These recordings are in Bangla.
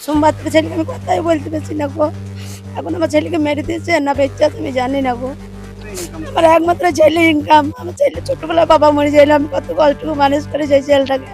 সোমবার থেকে ছেলেকে আমি কথাই বলতে পারছি না গো। এখন আমার ছেলেকে মেরে দিয়েছে না বেঁচে আছে আমি জানি না গো। আমার একমাত্র ছেলে ইনকাম। আমার ছেলে ছোটবেলায় বাবা মরে যাইলে আমি কত কষ্ট করে মানুষ করে সেই ছেলেটাকে।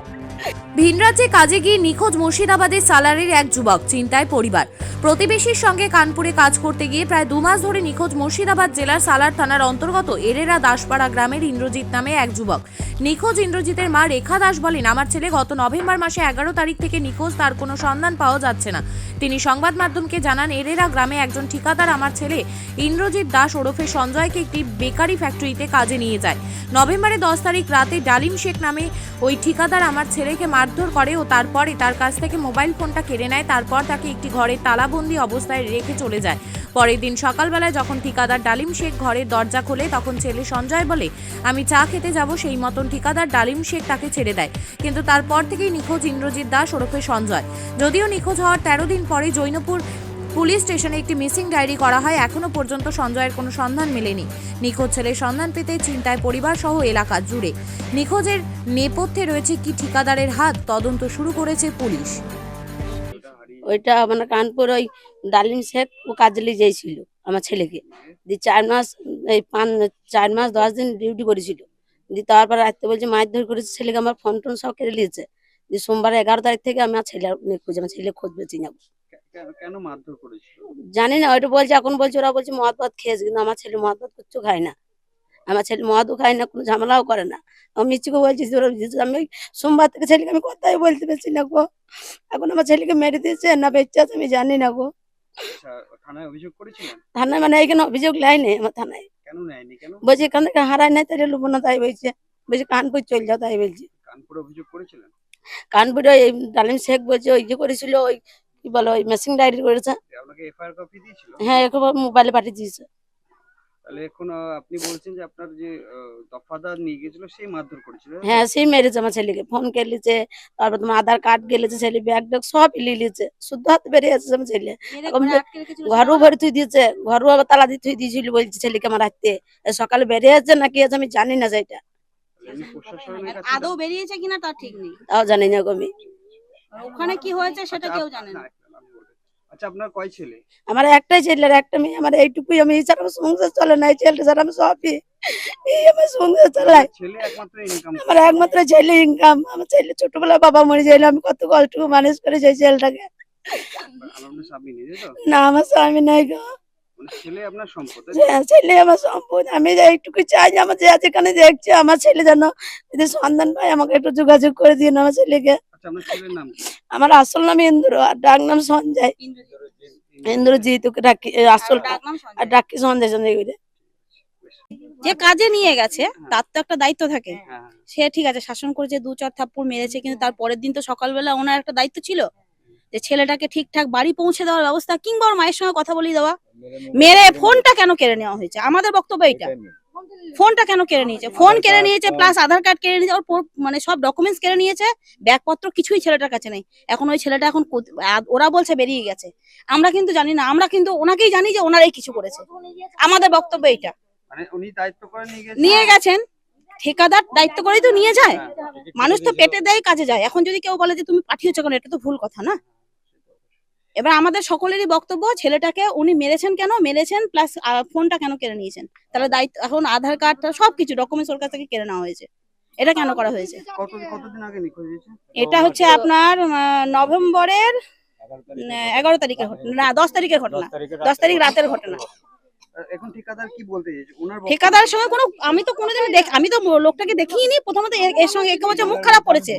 ভিন রাজ্যে কাজে গিয়ে নিখোঁজ মুর্শিদাবাদের সালারের এক যুবক, চিন্তায় পরিবার। প্রতিবেশীর সঙ্গে কানপুরে কাজ করতে গিয়ে প্রায় 2 মাস ধরে নিখোঁজ মুর্শিদাবাদ জেলার সালার থানার অন্তর্গত এরেরা দাসপাড়া গ্রামের ইন্দ্রজিৎ নামে এক যুবক। নিখোঁজ ইন্দ্রজিতের মা রেখা দাস বলেন, আমার ছেলে গত নভেম্বর মাসে 11 তারিখ থেকে নিখোঁজ, তার কোনো সন্ধান পাওয়া যাচ্ছে না। তিনি সংবাদ মাধ্যমকে জানান, এরেরা গ্রামে একজন ঠিকাদার আমার ছেলে ইন্দ্রজিৎ দাস ওরফে সঞ্জয়কে একটি বেকারি ফ্যাক্টরিতে কাজে নিয়ে যায়। নভেম্বরের 10 তারিখ রাতে ডালিম শেখ নামে ওই ঠিকাদার আমার ছেলেকে মারধর করে ও তারপরে তার কাছ থেকে মোবাইল ফোনটা কেড়ে নেয়। তারপর তাকে একটি ঘরে তালাবন্দি অবস্থায় রেখে চলে যায়। পরের দিন সকালবেলায় যখন ঠিকাদার ডালিম শেখ ঘরের দরজা খোলে তখন ছেলে সঞ্জয় বলে, আমি চা খেতে যাব। সেই মতন ঠিকাদার ডালিম শেখ তাকে ছেড়ে দেয়। কিন্তু তারপর থেকেই নিখোঁজ ইন্দ্রজিৎ দাস ওরফে সঞ্জয়। যদিও নিখোঁজ হওয়ার 13 দিন পরে জৈনপুর পুলিশ স্টেশনে একটি মিসিং ডায়েরি করা হয়, এখনো পর্যন্ত সঞ্জয়ের কোনো সন্ধান মেলেনি। নিখোঁজ ছেলের সন্ধান পেতে চিন্তায় পরিবার সহ এলাকা জুড়ে। নিখোঁজের নেপথ্যে রয়েছে কি ঠিকাদারের হাত, তদন্ত শুরু করেছে পুলিশ। ওইটা মানে কানপুর ওই ডালিম শেখ ও কাজে নিয়ে যাইছিল আমার ছেলেকে। দিয়ে 4 মাস 4 মাস 10 দিন ডিউটি করেছিল। দিয়ে তারপর রাত্রে বলছে মারধর করেছে ছেলেকে, আমার ফোন টোন সব কেড়ে নিয়েছে। দিয়ে সোমবার 11 তারিখ থেকে আমার ছেলে নিখোঁজ। আমার ছেলে খোঁজ পেয়েছি না। কেন মারধর করেছিল? জানি না, ওইটা বলছে এখন বলছে ওরা বলছে মদ ভাত খেয়েছে, কিন্তু আমার ছেলে মদ ভাত কিচ্ছু খায় না। আমার ছেলে মদও খায় না, কোনো ঝামেলাও করে না। আমি মিচুকে বলছি যে ওরা আমি সোমবার থেকে ছেলেকে আমি কথাই বলতে পারছি না গো। এখন আমার ছেলেকে মেরে দিয়েছে না বেঁচে আছে আমি জানি না গো। আচ্ছা, থানায় অভিযোগ করেছিলেন? থানায় মানে এখানে অভিযোগ লাইনে আমার থানায়। কেন নেয়নি কেন? বলছে এখান থেকে হারায় নাই তাহলে লুবো না, তাই বলছে। বলছে কানপুর চল যাও, তাই বলছে। কানপুরে অভিযোগ করেছিলেন? কানপুরে এই ডালিম শেখ বলছে ওই যে করেছিল, ওই কি বলে ওই মেসিং ডায়েরি করেছে। আপনাকে এফআইআর কপি দিয়েছিল? হ্যাঁ, এখন মোবাইলে পাঠিয়ে দিয়েছে। তাহলে এখন আপনি বলছেন যে আপনার যে দফাদার নিয়ে গেছিল সেই মারধর করেছিল? হ্যাঁ, সেই মেরেছে আমার ছেলেকে, ফোন কেলিছে, তারপর তোমার আধার কার্ড গেলেছে, ছেলে ব্যাগ ট্যাগ সব লিয়েছে, শুদ্ধ হাতে বেরিয়ে আছে আমার ছেলে। ঘরও ভরে থুই দিয়েছে, ঘরও আবার তালা দিয়ে থুই দিয়েছিল বলছে ছেলেকে আমার রাখতে। সকালে বেরিয়ে আছে না কি আছে আমি জানি না সেটা। এমনি প্রশাসনের কাছে আদৌ বেরিয়েছে কিনা তার ঠিক নেই। তাও জানি না গো আমি। ওখানে কি হয়েছে সেটা কেউ জানে না। আচ্ছা, আপনার কয় ছেলে? আমার একটাই ছেলে আর একটা মেয়ে, আমার এইটুকুই। আমি এই ছাড়া আমার সংসার চলে না, এই ছেলেটা ছাড়া আমি সবই, এই আমার সংসার চালাই। ছেলে একমাত্র ইনকাম? আমার একমাত্র ছেলে ইনকাম। আমার ছেলে ছোটবেলায় বাবা মরে যাইলে আমি কত কষ্ট করে মানুষ করে সেই ছেলেটাকে। আপনার স্বামী নেই তো? না, আমার স্বামী নাই গো। মানে ছেলে আপনার সম্পদ? ছেলে আমার সম্পদ। আমি এইটুকু চাই যে আমার যেখানে দেখছে আমার ছেলে যেন যদি সন্ধান পায় আমাকে একটু যোগাযোগ করে দিন আমার ছেলেকে। আচ্ছা, আপনার ছেলের নাম কি? আমার আসল নাম ইন্দ্র আর ডাক নাম সঞ্জয়। ইন্দ্রজিৎ ওকে ডাকি, আসলটা আর ডাকি সঞ্জয় সঞ্জয় করে। যে কাজে নিয়ে গেছে তার তো একটা দায়িত্ব থাকে। হ্যাঁ, সে ঠিক আছে শাসন করেছে, 2-4 থাপ্পড় মেরেছে, কিন্তু তার পরের দিন তো সকালবেলা ওনার একটা দায়িত্ব ছিল যে ছেলেটাকে ঠিকঠাক বাড়ি পৌঁছে দেওয়ার ব্যবস্থা, কিংবা ওর মায়ের সঙ্গে কথা বলিয়ে দেওয়া। মেরে ফোনটা কেন কেড়ে নেওয়া হয়েছে? আমাদের বক্তব্য এটা। ফোনটা কেন কেড়ে নিয়েছে? ফোন কেড়ে নিয়েছে, প্লাস আধার কার্ড কেড়ে নিয়েছে, ওর মানে সব ডকুমেন্টস কেড়ে নিয়েছে। ব্যাগপত্র কিছুই ছেলেটার কাছে নেই। এখন ওই ছেলেটা এখন ওরা বলছে বেরিয়ে গেছে, আমরা কিন্তু জানি না। আমরা কিন্তু ওনাকেই জানি যে ওনারাই কিছু করেছে। আমাদের বক্তব্য এইটা। মানে উনি দায়িত্ব করে নিয়ে গেছেন, ঠিকাদার দায়িত্ব করেই তো নিয়ে যায়। মানুষ তো পেটে দেয়, কাজে যায়। এখন যদি কেউ বলে যে তুমি পাঠিয়েছো কেন, এটা তো ভুল কথা না। এবার আমাদের সকলেরই বক্তব্য, ছেলেটাকে উনি মেরেছেন কেন মেরেছেন, প্লাস ফোনটা কেন কেড়ে নিয়েছেন, তাহলে দায়িত্ব এখন আধার কার্ডটা সবকিছু ডকুমেন্টস ওর কাছ থেকে কেড়ে নেওয়া হয়েছে। এটা কেন করা হয়েছে? কতদিন আগে নিখোঁজ হয়েছে? এটা হচ্ছে আপনার নভেম্বরের 11 তারিখের ঘটনা, না 10 তারিখের ঘটনা। 10 তারিখ রাতের ঘটনা। এখন ঠিকাদার কি বলতে চাইছে? ওনার ঠিকাদারের সঙ্গে কোনো, আমি তো কোনোদিন আমি তো লোকটাকে দেখিনি। প্রথমত এর সঙ্গে একে বলছে মুখ খারাপ করেছে,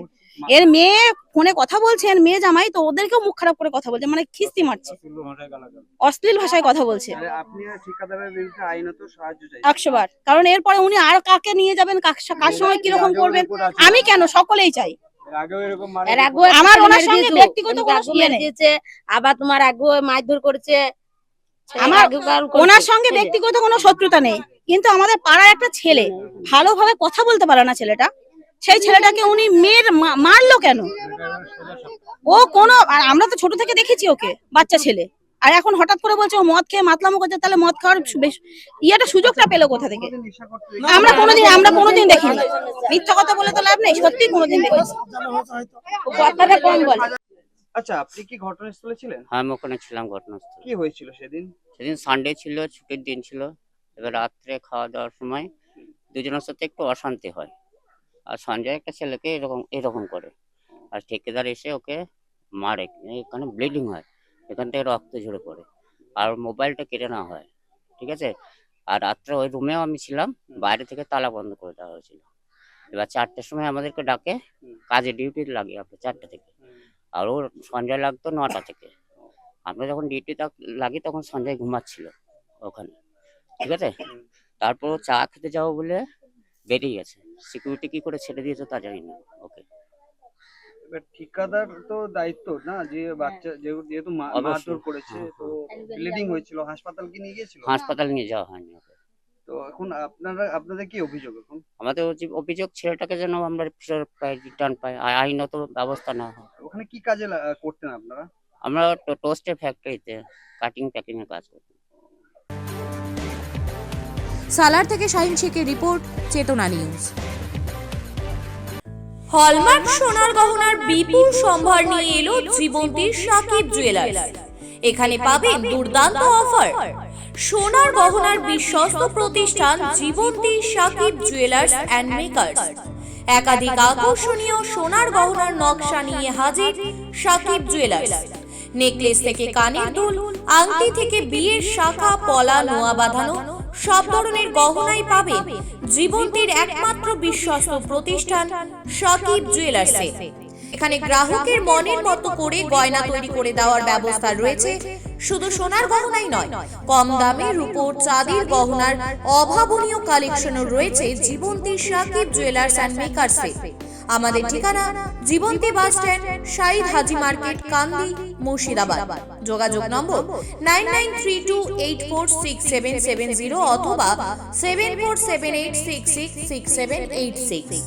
এর মেয়ে ফোনে কথা বলছে, এর মেয়ে জামাই, তো ওদেরকেও মুখ খারাপ করে কথা বলছে, মানে খিস্তি মারছে, অশ্লীল ভাষায় কথা বলছে। আপনি ঠিকাদারের বিরুদ্ধে আইনত সাহায্য চাইছেন 100 বার। কারণ এরপরে উনি আর কাকে নিয়ে যাবেন, কার সঙ্গে কিরকম করবেন, আমি কেন, সকলেই চাই। আমার ওনার সঙ্গে ব্যক্তিগত কোনো ইয়ে নেই। আবার তোমার আগে মারধর করেছে। আমার ওনার সঙ্গে ব্যক্তিগত কোনো শত্রুতা নেই, কিন্তু আমাদের পাড়ার একটা ছেলে ভালোভাবে কথা বলতে পারে না ছেলেটা, সেই ছেলেটাকে উনি মারলো কেন? ও কোনো, আর আমরা তো ছোট থেকে দেখেছি ওকে, বাচ্চা ছেলে, আর এখন হঠাৎ করে বলছে ও মদ খেয়ে মাতলামো করছে, তাহলে মদ খাওয়ার ইয়েটা সুযোগটা পেলো কোথা থেকে? আমরা কোনোদিন দেখিনি। মিথ্যা কথা বলে তো লাভ নেই, সত্যি কোনোদিন দেখিনি। কথাটা কম বলে। আচ্ছা, আপনি কি ঘটনাস্থলে ছিলেন? আমি ওখানে ছিলাম ঘটনাস্থলে। কি হয়েছিল সেদিন? সেদিন সানডে ছিল, ছুটির দিন ছিল। এবার রাত্রে খাওয়া দাওয়ার সময় দুজনের সাথে একটু অশান্তি হয়। আর সঞ্জয় একটা ছেলেকে এরকম এরকম করে। আর ঠিকাদার এসে ওকে মারে, এখানে ব্লিডিং হয়, এখান থেকে রক্ত ঝরে পড়ে, আর ওর মোবাইলটা কেটে নেওয়া হয়। ঠিক আছে। আর রাত্রে ওই রুমেও আমি ছিলাম, বাইরে থেকে তালা বন্ধ করে দেওয়া হয়েছিল। এবার 4টার সময় আমাদেরকে ডাকে, কাজে ডিউটি লাগে আপনার 4টা থেকে, আর ওর সঞ্জয় লাগতো 9টা থেকে। আমরা যখন ডিউটি লাগি তখন সঞ্জয় ঘুমাচ্ছিল ওখানে। ঠিক আছে। তারপর ও চা খেতে যাবো বলে বেরিয়ে গেছে। সিকিউরিটি কি করে ছেড়ে দিয়েছে তা জানি না ওকে। এবার ঠিকাদার তো দায়িত্ব না, যে বাচ্চা যেহেতু অবশ্যই। মারধর করেছে, তো ব্লিডিং হয়েছিল, হাসপাতাল কি নিয়ে গিয়েছিল? হাসপাতাল নিয়ে যাওয়া হয়নি ওকে। তো এখন আপনাদের কি অভিযোগ এখন? আমাদের অভিযোগ ছেলেটাকে যেন আমরা ফেরত পাই, রিটার্ন পাই, আইনত ব্যবস্থা না হয়। ওখানে কি কাজে করতেন আপনারা? আমরা টোস্টের ফ্যাক্টরিতে কাটিং প্যাকিং এর কাজ করতাম। সালার থেকে শাহিন শেখের রিপোর্ট, চেতনা নিউজ। হলমার্ক সোনার গহনার বিপুল সম্ভার নিয়ে এলো জীবন্তীর সাকিব জুয়েলার্স। এখানে পাবেন দুর্দান্ত অফার। সোনার গহনার বিশ্বস্ত প্রতিষ্ঠান Jibonti Sakib jewellers and makers. একাধিক আকর্ষণীয় সোনার গহনার নকশা নিয়ে হাজির সাকিব জুয়েলার্স। নেকলেস থেকে কানের দুল, আংটি থেকে বিয়ের শাখা, পলা, নোয়া বাঁধানো সব ধরনের গহনাই পাবেন জীবন্তীর একমাত্র বিশ্বস্ত প্রতিষ্ঠান সাকিব জুয়েলার্সে। এখানে গ্রাহকের মনের মতো করে গয়না তৈরি করে দেওয়ার ব্যবস্থা রয়েছে। শুধু সোনার গহনাই নয়, কম দামে রূপোর, চাঁদির গহনার অভাবনীয় কালেকশনও রয়েছে জীবন্তী সাকিব জুয়েলার্স অ্যান্ড মেকার্সে। আমাদের ঠিকানা জীবন্তী বাস স্ট্যান্ড, শাহিদ হাজি মার্কেট, কান্দি, মুর্শিদাবাদ। যোগাযোগ নম্বর 9932846770 অথবা 7478666786।